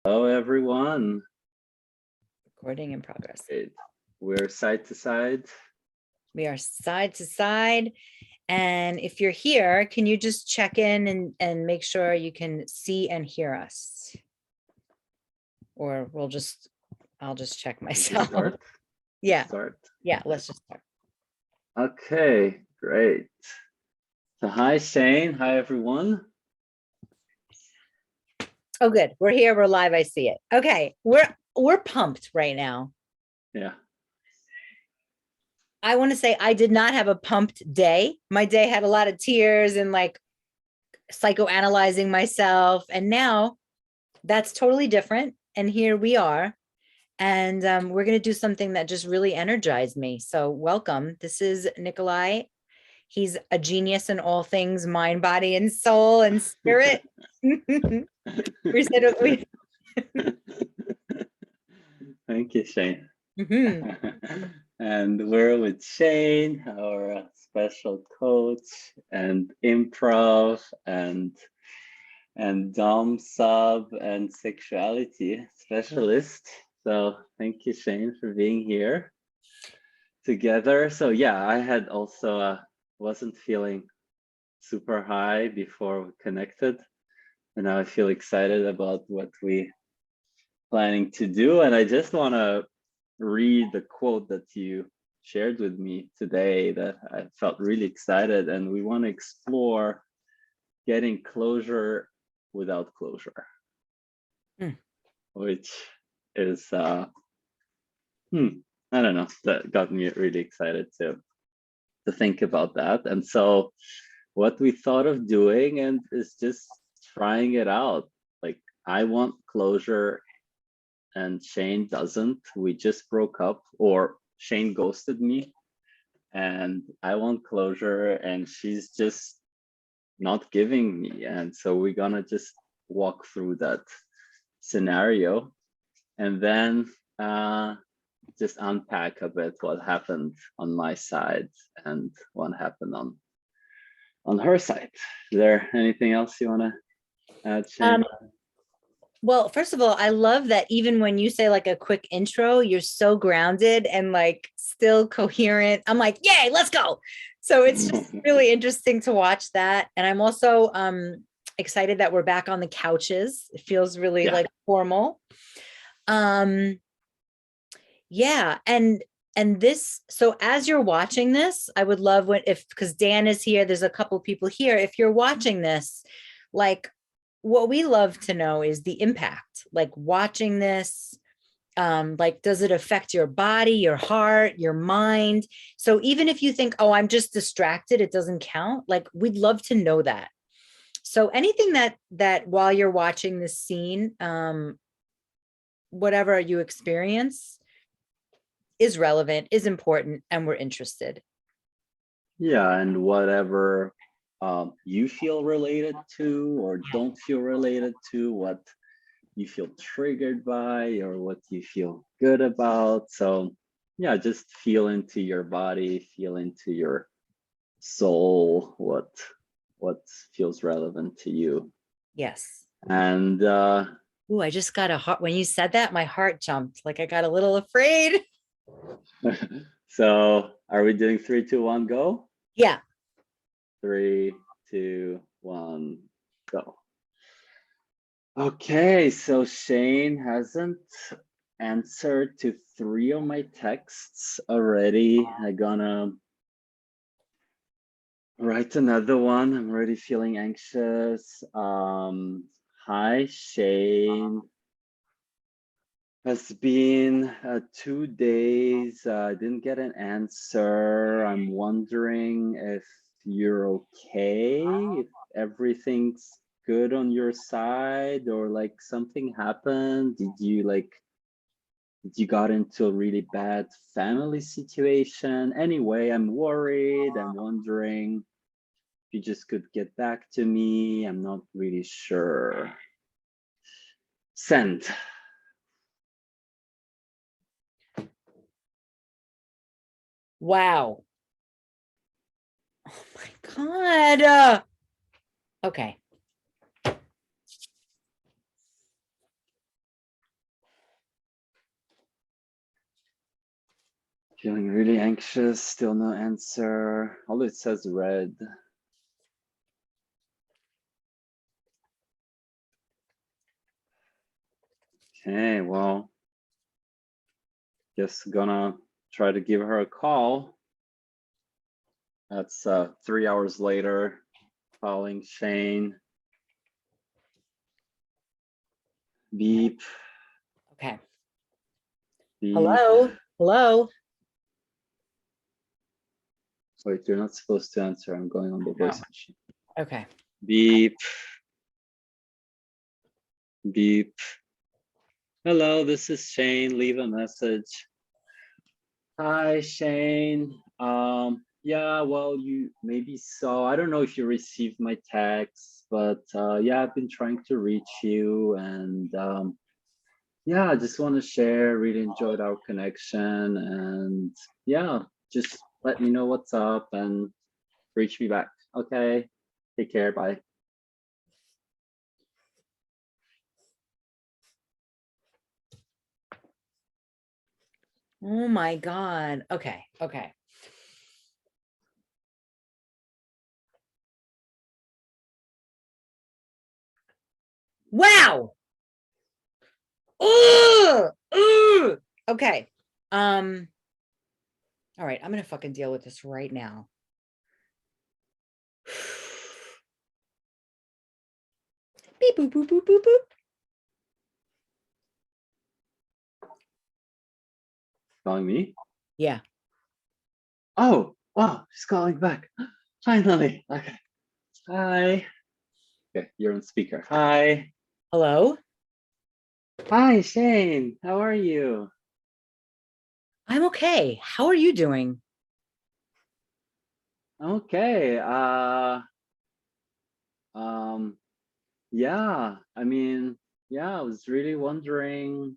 Hello, everyone. Recording in progress. We're side to side. We are side to side. And if you're here, can you just check in and make sure you can see and hear us? Or I'll just check myself. Start. Yeah. Start. Yeah, let's just start. Okay, great. So hi, Shane. Hi, everyone. Oh, good. We're here. We're live. I see it. Okay. We're pumped right now. Yeah. I want to say I did not have a pumped day. My day had a lot of tears and like psychoanalyzing myself. And now that's totally different. And here we are. And we're going to do something that just really energized me. So welcome. This is Nikolai. He's a genius in all things mind, body, and soul and spirit. Thank you, Shane. And we're with Shane, our special coach and improv and dom sub and sexuality specialist. So thank you, Shane, for being here together. So yeah, I had also wasn't feeling super high before we connected, and now I feel excited about what we planning to do. And I just want to read the quote that you shared with me today that I felt really excited, and we want to explore getting closure without closure. Which is I don't know, that got me really excited to think about that. And so what we thought of doing and is just trying it out. Like, I want closure and Shane doesn't. We just broke up, or Shane ghosted me, and I want closure and she's just not giving me. And so we're gonna just walk through that scenario and then just unpack a bit what happened on my side and what happened on her side. Is there anything else you want to add, Shane? Well, first of all, I love that even when you say like a quick intro, you're so grounded and like still coherent. I'm like, yay, let's go. So it's just really interesting to watch that. And I'm also excited that we're back on the couches. It feels really like formal. Yeah. And this, so as you're watching this, I would love because Dan is here, there's a couple people here. If you're watching this, like, what we love to know is the impact, like watching this, like, does it affect your body, your heart, your mind? So even if you think, oh, I'm just distracted, it doesn't count. Like, we'd love to know that. So anything that while you're watching this scene, whatever you experience is relevant, is important, and we're interested. Yeah, and whatever you feel related to or don't feel related to, what you feel triggered by or what you feel good about. So yeah, just feel into your body, feel into your soul, what feels relevant to you. Yes. And I just got a heart when you said that, my heart jumped, like I got a little afraid. So are we doing 3, 2, 1, go? Yeah. 3, 2, 1, go. Okay, so Shane hasn't answered to 3 of my texts already. I'm gonna write another one. I'm already feeling anxious. Hi, Shane. Has been 2 days. I didn't get an answer. I'm wondering if you're okay, if everything's good on your side, or like something happened. Did you got into a really bad family situation? Anyway, I'm worried. I'm wondering if you just could get back to me. I'm not really sure. Send. Wow. Oh my God. Okay. Feeling really anxious, still no answer. All it says red. Okay, well, just gonna try to give her a call. That's 3 hours later, calling Shane. Beep, Okay. beep. Hello. Hello. Wait, you're not supposed to answer. I'm going on the voice machine. Okay. Beep, beep. Hello, this is Shane. Leave a message. Hi, Shane. Yeah, well, you maybe saw, I don't know if you received my text, but yeah, I've been trying to reach you, and yeah, I just want to share, really enjoyed our connection, and yeah, just let me know what's up and reach me back. Okay, take care, bye. Oh my God. Okay. Okay. Wow. Ugh! Ugh! Okay. All right, I'm gonna fucking deal with this right now. Beep boop boop boop boop boop. Calling me? Yeah. Oh, wow, she's calling back. Finally. Okay. Hi. Okay, you're on speaker. Hi. Hello. Hi, Shane. How are you? I'm okay. How are you doing? Okay. Um, yeah, I mean, yeah, I was really wondering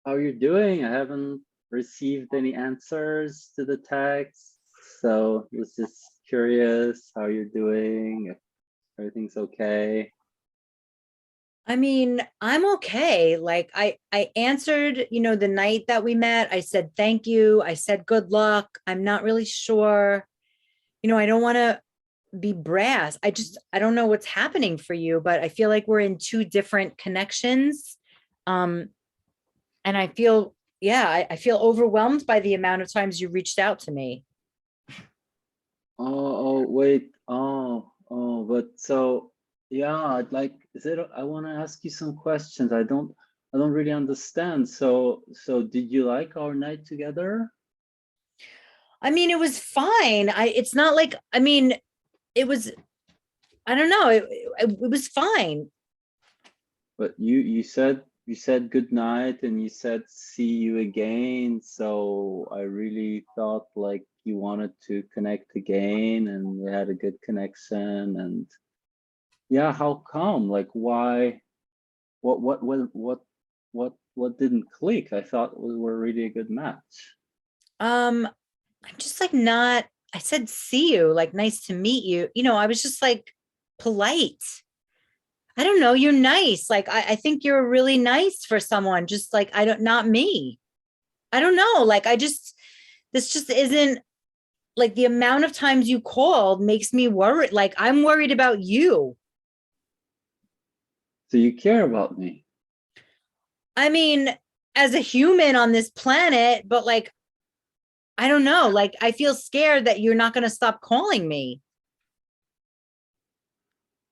how you're doing. I haven't received any answers to the text, so I was just curious how you're doing, if everything's okay. I mean, I'm okay. Like I answered, the night that we met, I said thank you. I said good luck. I'm not really sure. I don't want to be brass. I don't know what's happening for you, but I feel like we're in two different connections. Um, and I feel, yeah, I feel overwhelmed by the amount of times you reached out to me. Oh, wait. But so yeah, I want to ask you some questions. I don't really understand. So did you like our night together? I mean, it was fine. It's not like, I mean, it was, I don't know, it was fine. But you said good night and you said see you again. So I really thought like you wanted to connect again and we had a good connection. And yeah, how come? Like why? What didn't click? I thought we were really a good match. Um, I'm just like not, I said, see you, like, nice to meet you. I was just like polite. I don't know. You're nice. Like, I think you're really nice for someone, just like, not me. I don't know. Like, this just isn't like the amount of times you called makes me worried. Like, I'm worried about you. So you care about me. I mean, as a human on this planet, but like, I don't know. Like, I feel scared that you're not going to stop calling me.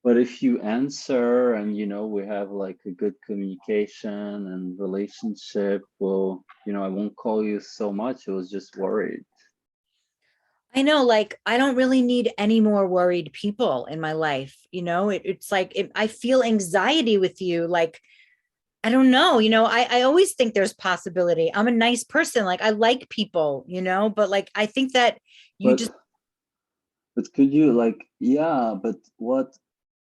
But if you answer and we have like a good communication and relationship, well, I won't call you so much. I was just worried. I know, like, I don't really need any more worried people in my life. It's like I feel anxiety with you. Like, I don't know, I always think there's possibility. I'm a nice person. Like, I like people, but like, I think that you But just, but could you like, yeah, but what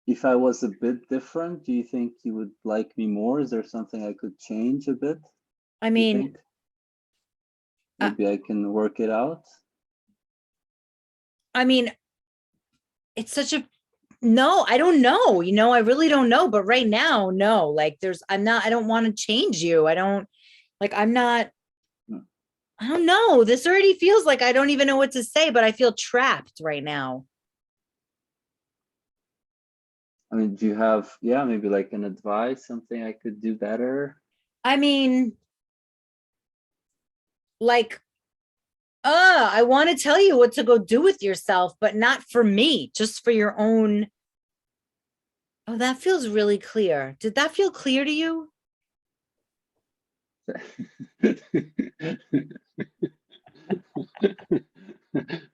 if I was a bit different? Do you think you would like me more? Is there something I could change a bit? I You mean, think? uh, Maybe I can work it out. I mean, it's such a, no, I don't know, I really don't know. But right now, no, like, I don't want to change you. I don't, like, I'm not, Hmm. I don't know. This already feels like I don't even know what to say, but I feel trapped right now. I mean, do you have, yeah, maybe like an advice, something I could do better? I mean, like, I want to tell you what to go do with yourself, but not for me, just for your own. Oh, that feels really clear. Did that feel clear to you?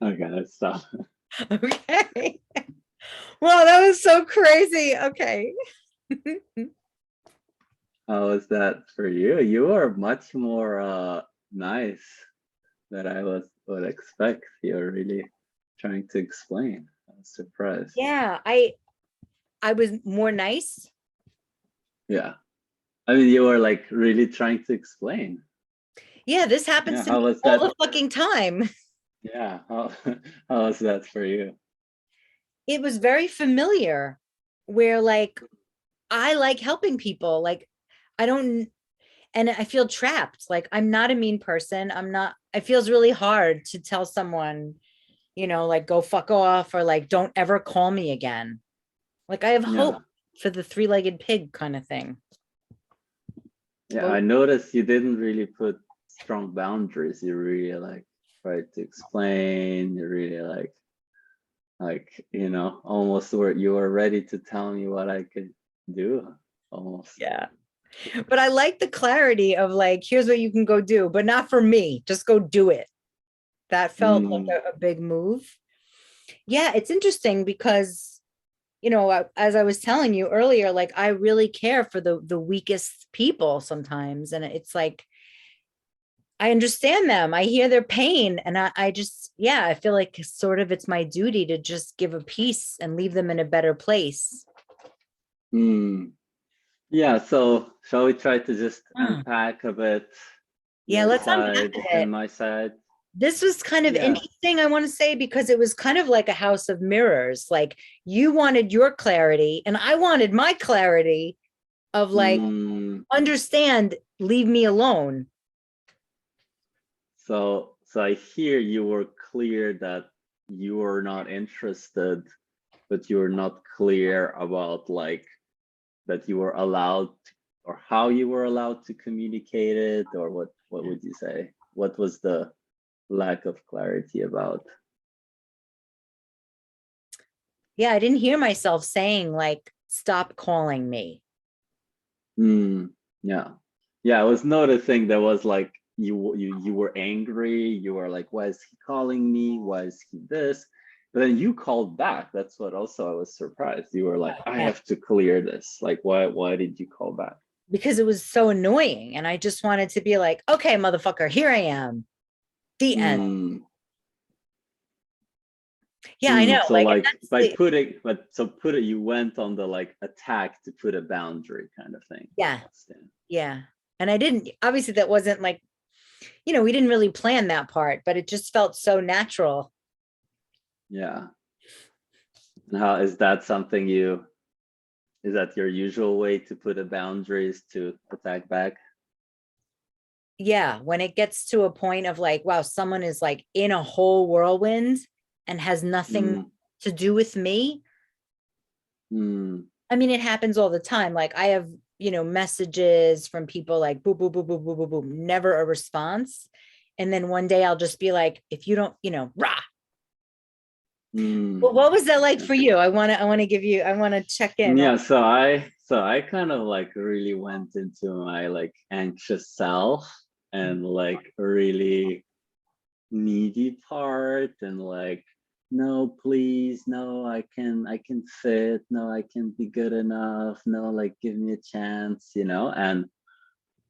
Okay, let's stop. Okay. Well, that was so crazy. Okay. How was that for you? You are much more nice than would expect. You're really trying to explain. I was surprised. Yeah, I was more nice. Yeah. I mean, you were like really trying to explain. Yeah, this happens Yeah, to how me was all that? the fucking time. Yeah, how was that for you? It was very familiar where like I like helping people. Like I don't and I feel trapped. Like I'm not a mean person. I'm not it feels really hard to tell someone, like go fuck off or like don't ever call me again. Like I have Yeah. hope for the three-legged pig kind of thing. Yeah, Well, I noticed you didn't really put strong boundaries. You really like tried to explain. You really almost were you were ready to tell me what I could do, almost. yeah. But I like the clarity of like, here's what you can go do, but not for me. Just go do it. That felt like Mm, a big move. Yeah, it's interesting because, as I was telling you earlier, like I really care for the weakest people sometimes. And it's like, I understand them. I hear their pain. And I just, yeah, I feel like sort of it's my duty to just give a piece and leave them in a better place. mm. Yeah, so shall we try to just Hmm. unpack a bit Yeah, your let's unpack side and it. my side? This was kind of Yeah. interesting, I want to say, because it was kind of like a house of mirrors. Like you wanted your clarity, and I wanted my clarity of like, Mm, understand, leave me alone. so I hear you were clear that you were not interested, but you were not clear about like that you were allowed or how you were allowed to communicate it, or what would you say? What was the lack of clarity about? Yeah, I didn't hear myself saying, like, stop calling me. Mm, yeah. Yeah, I was noticing there was like you were angry, you were like, why is he calling me? Why is he this? But then you called back. That's what also I was surprised. You were like, I Yeah. have to clear this. Like, why did you call back? Because it was so annoying. And I just wanted to be like, okay, motherfucker, here I am. The end. Mm, Yeah, I know. so Like, and like that's by the, putting, but so put it, you went on the like attack to put a boundary kind of thing. yeah, yeah. And I didn't, obviously, that wasn't like, we didn't really plan that part, but it just felt so natural. Yeah. And how is that something is that your usual way to put a boundaries to attack back? Yeah, when it gets to a point of like, wow, someone is like in a whole whirlwind and has nothing Mm, to do with me. mm, I mean, it happens all the time. Like I have, messages from people like boom, boom, boom, boom, boom, boom, boom, never a response. And then one day I'll just be like, if you don't, rah. mm. Well, what was that like Yeah. for you? I want to check in. Yeah, so I kind of like really went into my like anxious self and like really needy part and like no please no I can fit no I can be good enough no like give me a chance and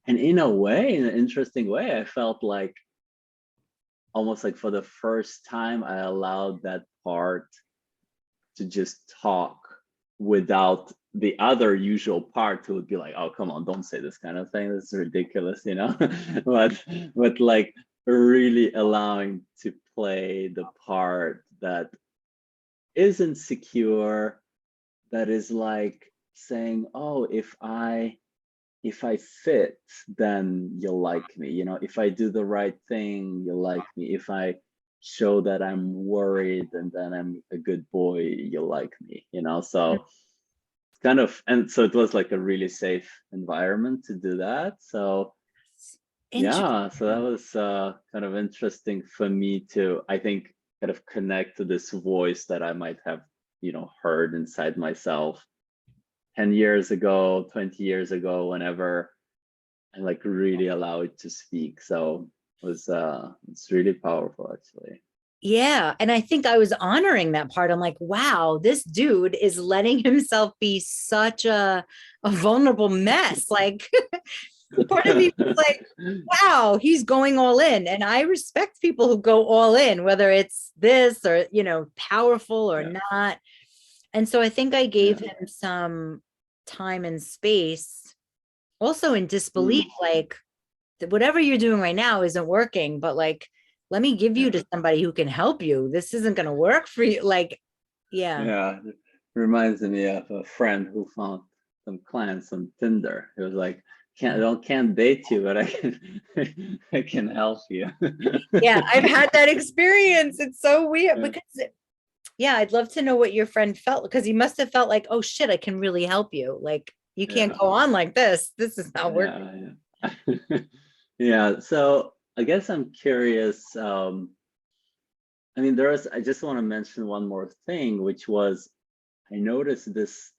in a way in an interesting way I felt like almost like for the first time I allowed that part to just talk without the other usual part who would be like, oh, come on, don't say this kind of thing. This is ridiculous. but like really allowing to play the part that is insecure, that is like saying, oh, if I if I fit, then you'll like me. You know, if I do the right thing, you'll like me. If I show that I'm worried and then I'm a good boy, you'll like me, you know? So kind of, and so it was like a really safe environment to do that. So yeah, so that was kind of interesting for me to, I think, kind of connect to this voice that I might have, you know, heard inside myself 10 years ago, 20 years ago, whenever, and like really allow it to speak. So it was it's really powerful actually. Yeah. And I think I was honoring that part. I'm like, wow, this dude is letting himself be such a vulnerable mess. Like part of me was like, wow, he's going all in. And I respect people who go all in, whether it's this or, you know, powerful or Yeah, not. And so I think I gave yeah. him some time and space, also in disbelief, Mm, like whatever you're doing right now isn't working, but like, let me give you yeah. to somebody who can help you. This isn't going to work for you. Like, yeah. Yeah. It reminds me of a friend who found some clients on Tinder. It was like, can't date you, but I can I can help you. Yeah, I've had that experience. It's so weird Yeah, because yeah, I'd love to know what your friend felt because he must have felt like, oh shit, I can really help you. Like you can't yeah, go on like this. This is not working. yeah, yeah. Yeah, so I guess I'm curious. I mean, I just want to mention one more thing, which was I noticed this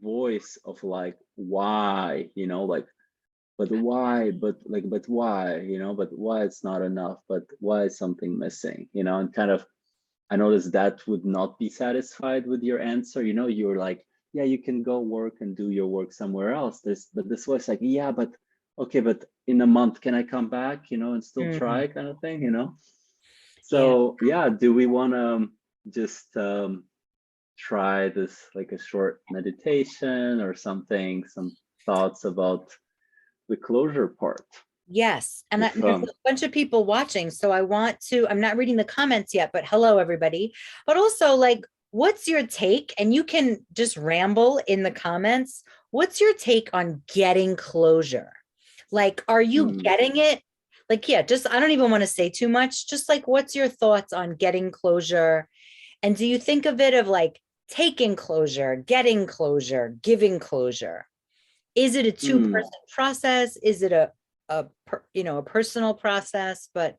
voice of like, why, you know, like, but why, but why, you know, but why it's not enough, but why is something missing, you know, and kind of I noticed that would not be satisfied with your answer. You know, you're like, yeah, you can go work and do your work somewhere else. But this was like, yeah, but okay, but in a month, can I come back, you know, and still Mhm. try kind of thing, you know? Yeah. So yeah, do we want to just try this like a short meditation or something, some thoughts about the closure part? Yes. And If there's a bunch of people watching. So I want to, I'm not reading the comments yet, but hello, everybody. But also, like, what's your take? And you can just ramble in the comments. What's your take on getting closure? Like, are you mm, getting it? Like, yeah, just, I don't even want to say too much. Just like, what's your thoughts on getting closure? And do you think of it of like taking closure, getting closure, giving closure? Is it a mm. two-person process? Is it a personal process? But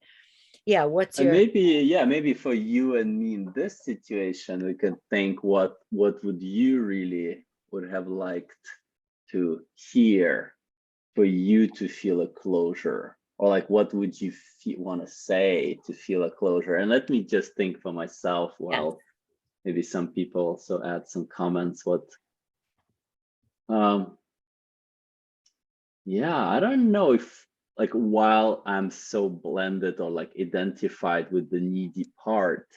yeah, what's And your maybe, yeah, maybe for you and me in this situation, we can think what would you really would have liked to hear for you to feel a closure, or like what would you want to say to feel a closure? And let me just think for myself yes. while maybe some people also add some comments. What, um, yeah, I don't know if like while I'm so blended or like identified with the needy part,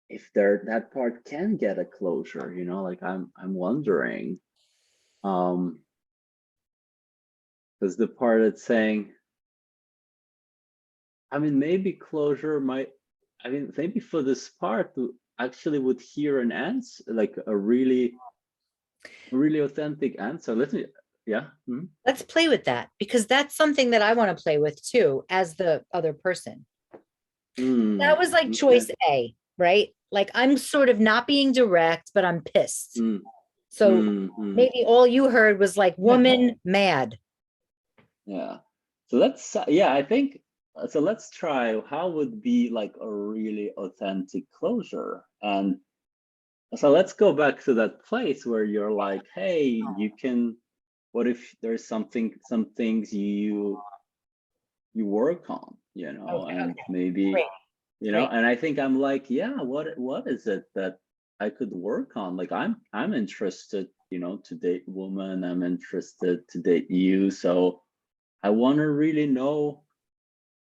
if that part can get a closure, you know, like I'm wondering, um because the part that's saying, I mean, maybe closure might, I mean, maybe for this part to actually would hear an answer, like a really authentic answer. Let me, yeah. Let's play with that because that's something that I want to play with too as the other person. That was like Okay. choice A, right? Like I'm sort of not being direct, but I'm pissed. mm, So mm. maybe all you heard was like woman mad. Yeah. So let's, yeah, I think, so let's try how would be like a really authentic closure. And so let's go back to that place where you're like, hey, you can, what if there's some things you work on, you know, Okay, and okay, maybe, great, you know, great. and I think I'm like, yeah, what is it that I could work on? Like I'm interested, you know, to date women, I'm interested to date you. So I want to really know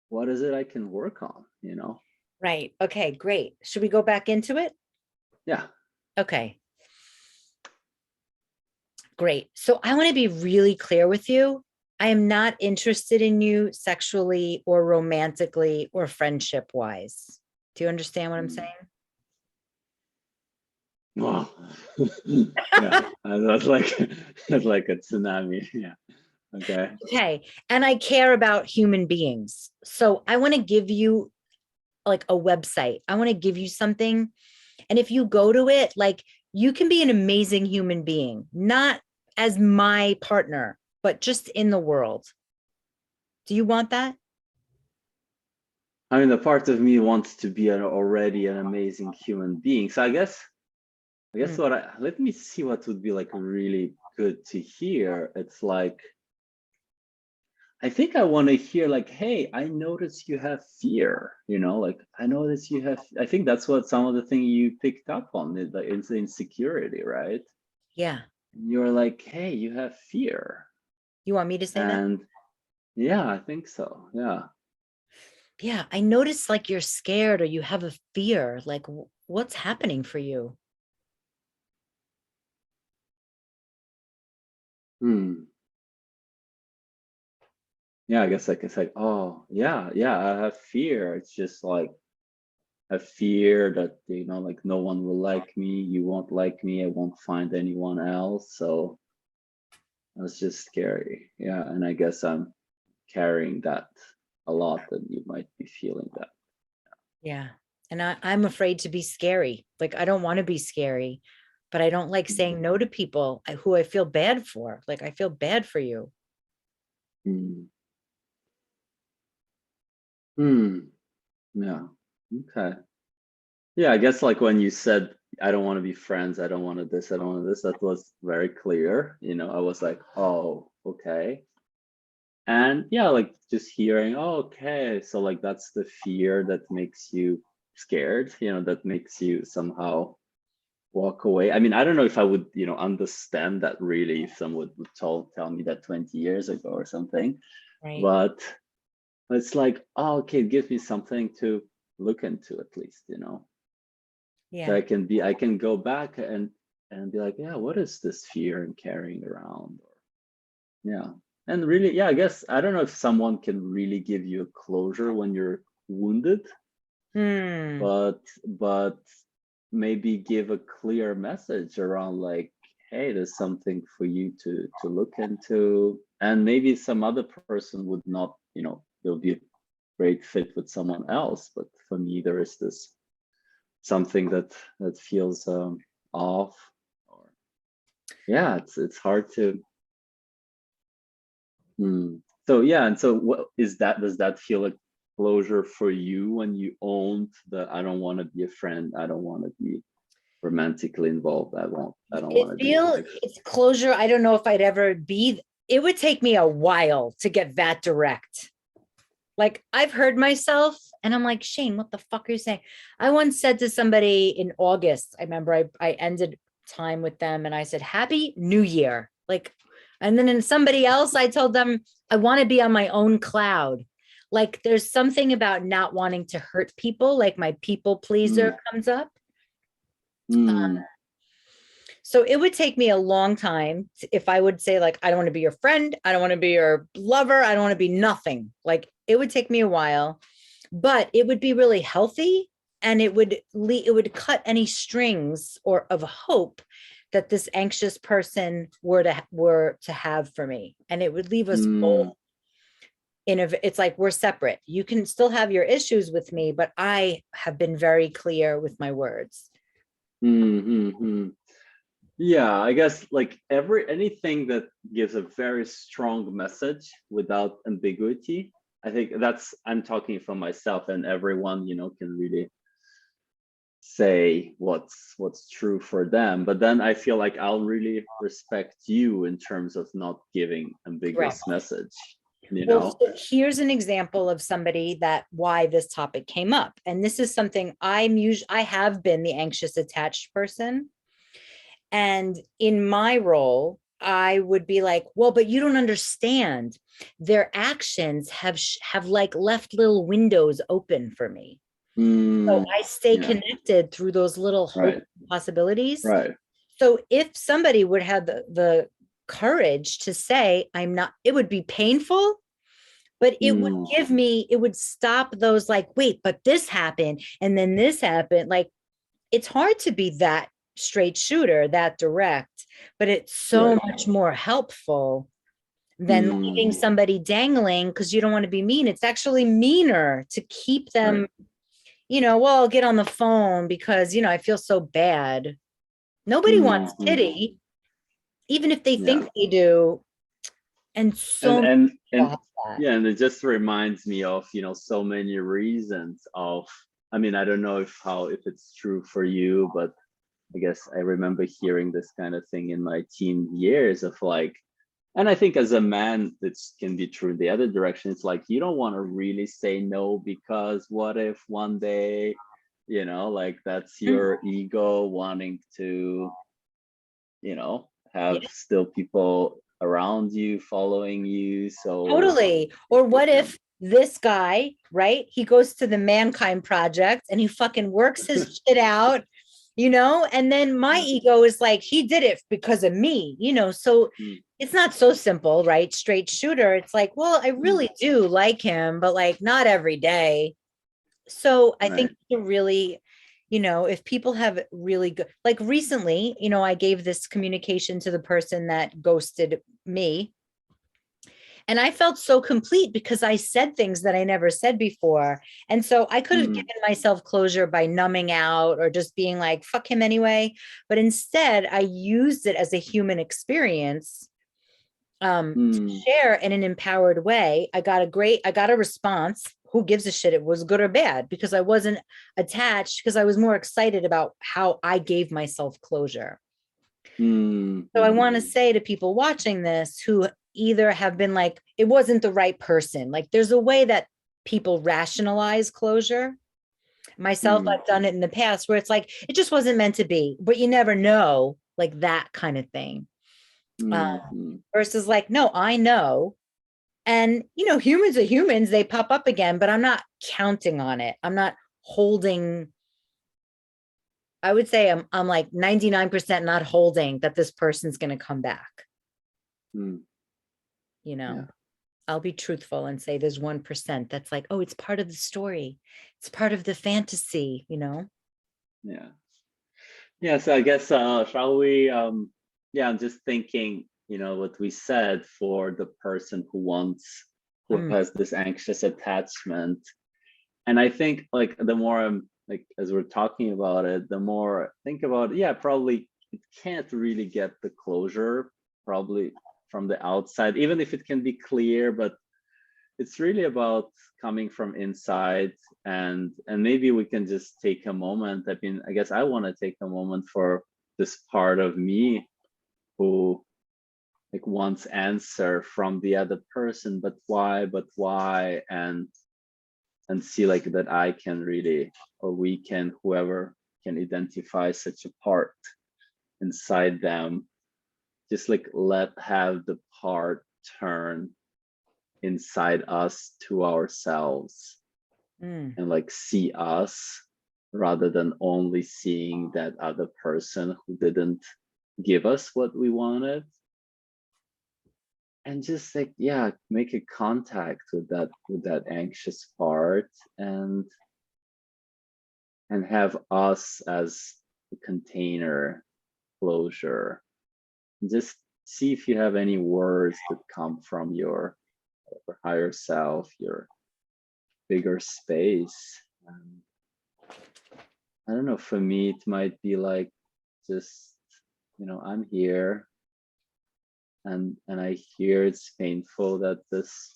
what is it I can work on, you know? Right. Okay, great. Should we go back into it? Yeah. Okay. Great. So I want to be really clear with you. I am not interested in you sexually or romantically or friendship wise. Do you understand what I'm Mm. saying? Wow. Yeah. That's like that's like a tsunami. Yeah. Okay. Okay. And I care about human beings. So I want to give you like a website. I want to give you something. And if you go to it, like you can be an amazing human being, not as my partner, but just in the world. Do you want that? I mean, the part of me wants to be already an amazing human being. So I guess Mm. what let me see what would be like really good to hear. It's like, I think I want to hear like, hey, I notice you have fear, like I notice you have, I think that's what some of the thing you picked up on is like it's the insecurity, right? Yeah. You're like, hey, you have fear. You want me to say that? And yeah, I think so. Yeah. Yeah. I notice like you're scared or you have a fear. Like what's happening for you? Hmm. Yeah, I guess I can say, oh, yeah, I have fear. It's just like I fear that, like no one will like me, you won't like me, I won't find anyone else. So that's just scary. Yeah, and I guess I'm carrying that a lot, and you might be feeling that. Yeah. And I'm afraid to be scary. Like I don't want to be scary, but I don't like saying no to people who I feel bad for. Like I feel bad for you. Mm. Hmm. Yeah. Okay. Yeah, I guess like when you said, I don't want to be friends, I don't want to this, I don't want to this, that was very clear. I was like, oh, okay. And yeah, like just hearing, oh, okay, so like that's the fear that makes you scared, that makes you somehow walk away. I mean, I don't know if I would, understand that really if someone would tell me that 20 years ago or something, Right. but it's like, oh, okay, it gives me something to look into at least, so Yeah. I can go back and be like, yeah, what is this fear and carrying around? Yeah. And really, yeah, I guess I don't know if someone can really give you a closure when you're wounded, Hmm. but maybe give a clear message around like, hey, there's something for you to look into. And maybe some other person would not, they'll be a great fit with someone else. But for me, there is this something that feels off. Or yeah, it's hard to. Hmm. So yeah, and so what is that? Does that feel like closure for you when you owned the I don't want to be a friend, I don't want to be romantically involved, I don't want to be It's closure. I don't know if I'd ever be, it would take me a while to get that direct. Like I've heard myself and I'm like, Shane, what the fuck are you saying? I once said to somebody in August, I remember I ended time with them and I said, Happy New Year. Like, and then in somebody else, I told them, I want to be on my own cloud. Like there's something about not wanting to hurt people, like my people pleaser Mm, comes up. mm, So it would take me a long time if I would say, like, I don't want to be your friend. I don't want to be your lover. I don't want to be nothing. Like, it would take me a while, but it would be really healthy and it would cut any strings or of hope that this anxious person were to have for me. And it would leave us both mm, it's like we're separate. You can still have your issues with me, but I have been very clear with my words. mm. Yeah, I guess like anything that gives a very strong message without ambiguity. I think I'm talking for myself, and everyone, can really say what's true for them. But then I feel like I'll really respect you in terms of not giving Correct. ambiguous message, Well, so here's an example of somebody that why this topic came up. And this is something I have been the anxious attached person. And in my role, I would be like, well, but you don't understand. Their actions have like left little windows open for me. So Mm, I stay yeah, connected through those little hope right, possibilities. right. So if somebody would have the courage to say, I'm not, it would be painful, but Mm, it would stop those like, wait, but this happened and then this happened. Like it's hard to be that straight shooter, that direct, but it's so right. much more helpful than leaving somebody dangling because you don't want to be mean. It's actually meaner to keep them, Right. well, I'll get on the phone because, I feel so bad. Nobody wants Mhm. pity, even if they Yeah. think they do. And so And many and people and have that. yeah, and it just reminds me of, so many reasons of, I mean, I don't know if it's true for you, but I guess I remember hearing this kind of thing in my teen years of like, and I think as a man, this can be true in the other direction. It's like you don't want to really say no because what if one day, like that's Mm, your ego wanting to, have yeah, still people around you following you. So totally. it, Or what yeah. if this guy, right? He goes to the Mankind Project and he fucking works his shit out, and then my Yeah. ego is like, he did it because of me, so Mm, it's not so simple, right? Straight shooter. It's like, well, I mm, really do like him, but like not every day. So I think right. to really, if people have really good, like recently, I gave this communication to the person that ghosted me. And I felt so complete because I said things that I never said before. And so I could have Mm, given myself closure by numbing out or just being like, fuck him anyway. But instead, I used it as a human experience to mm, share in an empowered way. I got a response. Who gives a shit? It was good or bad because I wasn't attached because I was more excited about how I gave myself closure. mm, So I mm, want to say to people watching this who either have been like, it wasn't the right person. Like there's a way that people rationalize closure. Myself, mm, I've done it in the past where it's like, it just wasn't meant to be, but you never know, like that kind of thing. mm, mm, Versus like, no, I know. And, humans are humans, they pop up again, but I'm not counting on it. I'm not holding, I would say I'm like 99% not holding that this person's going to come back, mm. you know. Yeah. I'll be truthful and say there's 1% that's like, oh, it's part of the story. It's part of the fantasy. Yeah. Yeah. So I guess shall we yeah, I'm just thinking, what we said for the person who Mm, has this anxious attachment. And I think like the more I'm like as we're talking about it, the more I think about, yeah, probably it can't really get the closure probably from the outside, even if it can be clear, but it's really about coming from inside. And maybe we can just take a moment. I mean, I guess I want to take a moment for this part of me who like wants answer from the other person, but why, and see like that I can really, or we can, whoever can identify such a part inside them, just like let have the part turn inside us to ourselves mm, and like see us rather than only seeing that other person who didn't give us what we wanted. And just like, yeah, make a contact with that anxious part, and have us as the container closure. Just see if you have any words that come from your higher self, your bigger space. I don't know, for me, it might be like just, I'm here, and I hear it's painful that this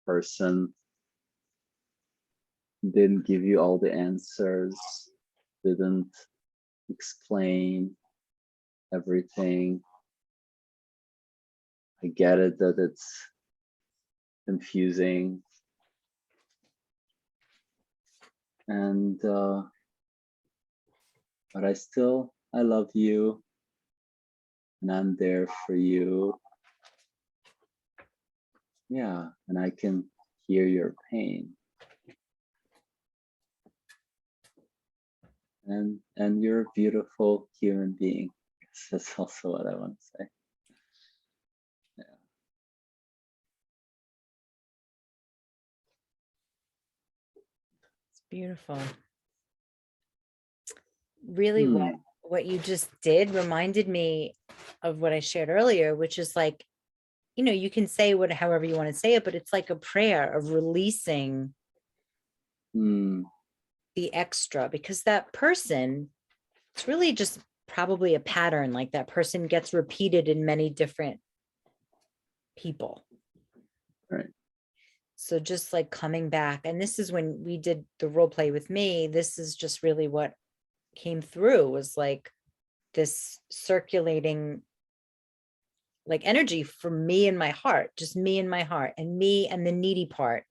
person didn't give you all the answers, didn't explain everything. I get it that it's confusing, and but I love you, and I'm there for you. Yeah, and I can hear your pain, and you're a beautiful human being. That's also what I want to say. Yeah. it's beautiful. Really, what Hmm. what you just did reminded me of what I shared earlier, which is like you know, you can say what, however you want to say it, but it's like a prayer of releasing Mm, the extra, because that person, it's really just probably a pattern. Like that person gets repeated in many different people. right. So just like coming back, and this is when we did the role play with me, this is just really what came through, was like this circulating like energy for me in my heart, just me in my heart, and me and the needy part,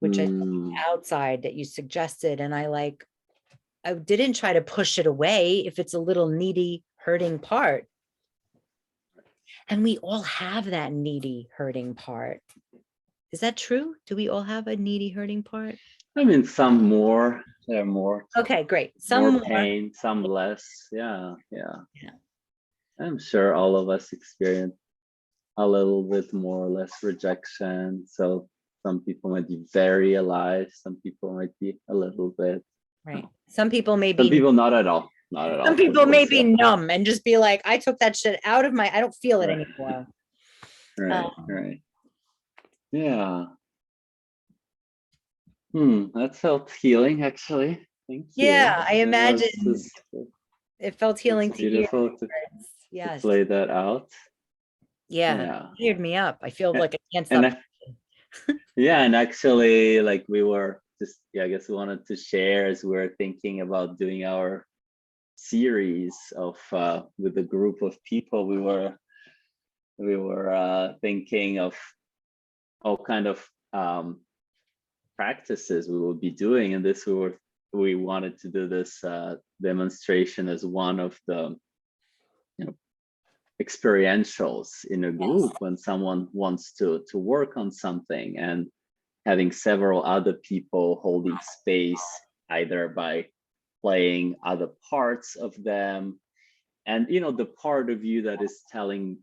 which I Mm, outside that you suggested. And I didn't try to push it away if it's a little needy, hurting part. And we all have that needy, hurting part. Is that true? Do we all have a needy, hurting part? I mean, some more, there are more, Okay, great. Some more more. pain, some less. Yeah, yeah. Yeah. I'm sure all of us experience a little bit more or less rejection. So some people might be very alive. Some people might be a little bit. Right. Some people may Some be, people not at all. Not at some all for people may those. be Yeah. numb and just be like, I took that shit out of my, I don't feel it Right. anymore. Right. Um, Right. Yeah. That felt healing actually. Thank you. yeah, I That was imagine just it felt healing it's to hear. beautiful to Yes. play that out. Yeah. Yeah. Cheered me up. I feel A- like I can't And stop. yeah, and actually like we were just, yeah, I guess we wanted to share as we were thinking about doing our series of with a group of people. We were thinking of all kind of practices we will be doing, and we wanted to do this demonstration as one of the, you know, experientials in a Yes. group when someone wants to work on something, and having several other people holding space either by playing other parts of them. And you know, the part of you that is telling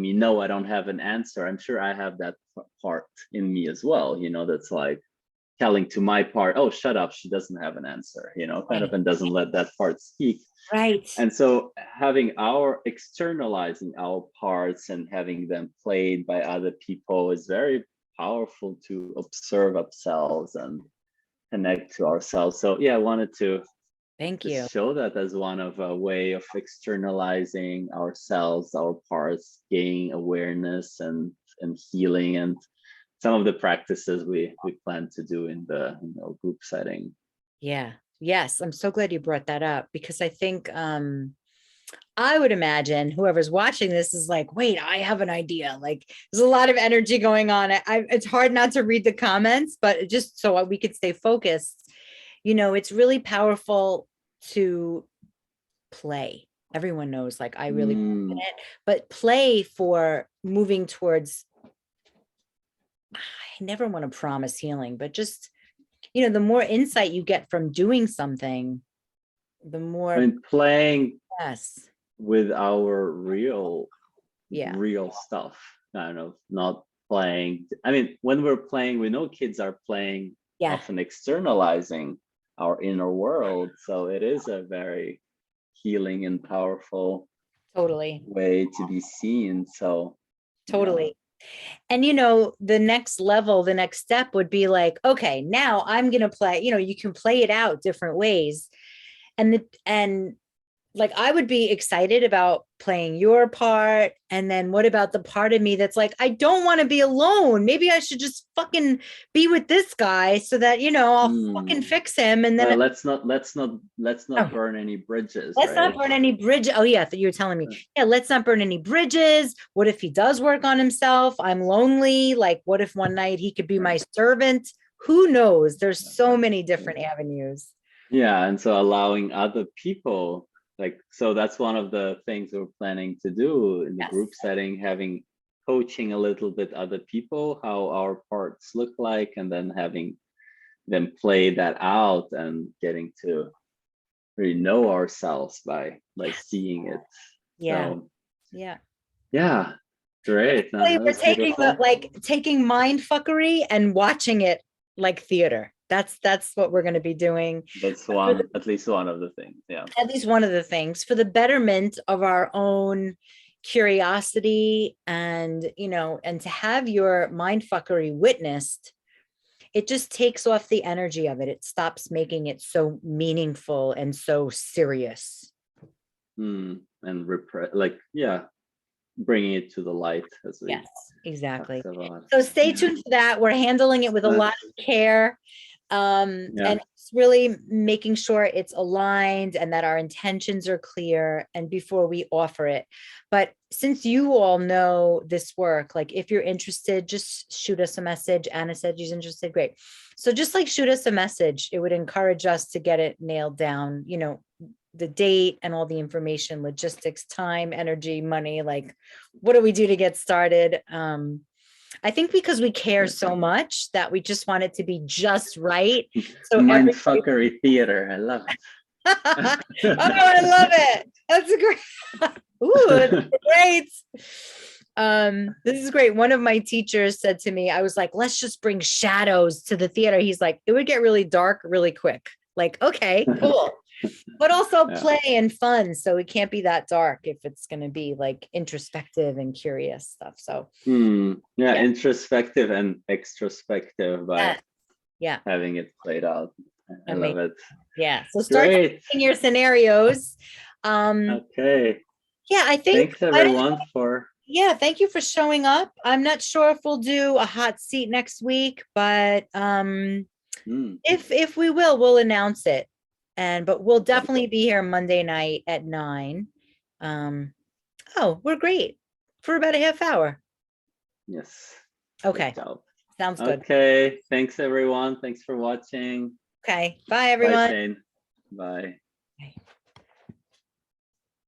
me no, I don't have an answer, I'm sure I have that part in me as well, you know, that's like telling to my part, oh, shut up, she doesn't have an answer, you know, kind of, Right. and doesn't let that part speak. Right. And so having our externalizing our parts and having them played by other people is very powerful to observe ourselves and connect to ourselves. So yeah, I wanted to Thank you. just show that as one of a way of externalizing ourselves, our parts, gaining awareness and healing, and some of the practices we plan to do in the, you know, group setting. Yeah. Yes. I'm so glad you brought that up, because I think I would imagine whoever's watching this is like, wait, I have an idea. Like there's a lot of energy going on. It's hard not to read the comments, but just so we could stay focused, you know, it's really powerful to play. Everyone knows, like, I really believe in Mm, it, but play for moving towards, I never want to promise healing, but just, you know, the more insight you get from doing something, the I more, mean, playing yes. with our real Yeah. real stuff, kind of not playing. I mean, when we're playing, we know kids are playing, Yeah. often externalizing our inner world. So it is a very healing and powerful Totally. way to be seen. So yeah. Totally. And you know, the next level, the next step would be like, okay, now I'm going to play, you know, you can play it out different ways. And like, I would be excited about playing your part. And then what about the part of me that's like, I don't want to be alone. Maybe I should just fucking be with this guy so that, you know, I'll Hmm. fucking fix him. And Well, then, let's not oh, burn any bridges, let's not right? burn any bridge. Oh yeah, you were telling me. Yeah, let's not burn any bridges. What if he does work on himself? I'm lonely. Like, what if one night he could be Right. my servant? Who knows? There's so many different avenues. Yeah, and so allowing other people, like, so that's one of the things we're planning to do in the Yes, group setting, having coaching a little bit other people, how our parts look like, and then having them play that out and getting to really know ourselves by seeing it. yeah, So yeah. yeah, great. No, Basically, that we're was taking the, beautiful. like, taking mind fuckery and watching it like theater. That's what we're going to be doing. That's For the, at least one of the things. Yeah. at least one of the things, for the betterment of our own, curiosity and, and to have your mind fuckery witnessed, it just takes off the energy of it. It stops making it so meaningful and so serious. And like, yeah, bringing it to the light as we Yes, exactly. talked about. So stay tuned for that. We're handling it with a lot of care. And it's really making sure it's aligned and that our intentions are clear and before we offer it. But since you all know this work, like if you're interested, just shoot us a message. Anna said she's interested. Great. So just like shoot us a message. It would encourage us to get it nailed down, the date and all the information, logistics, time, energy, money, like what do we do to get started? I think because we care so much that we just want it to be just right. So Mindfuckery theater, I love it. Oh, I love it. That's a great. Ooh, that's great. This is great. One of my teachers said to me, I was like, let's just bring shadows to the theater. He's like, it would get really dark really quick. Like, okay, cool. But also play and fun. So it can't be that dark if it's going to be like introspective and curious stuff. So introspective and extrospective by having it played out. I love it. Yeah. So start thinking your scenarios. Okay. Yeah, I think thanks everyone for thank you for showing up. I'm not sure if we'll do a hot seat next week, but if we will, we'll announce it. But we'll definitely be here Monday night at 9. We're great for about a half hour. Yes. Okay. Sounds good. Okay. Thanks everyone. Thanks for watching. Okay. Bye everyone. Bye, Shane. Bye. Bye.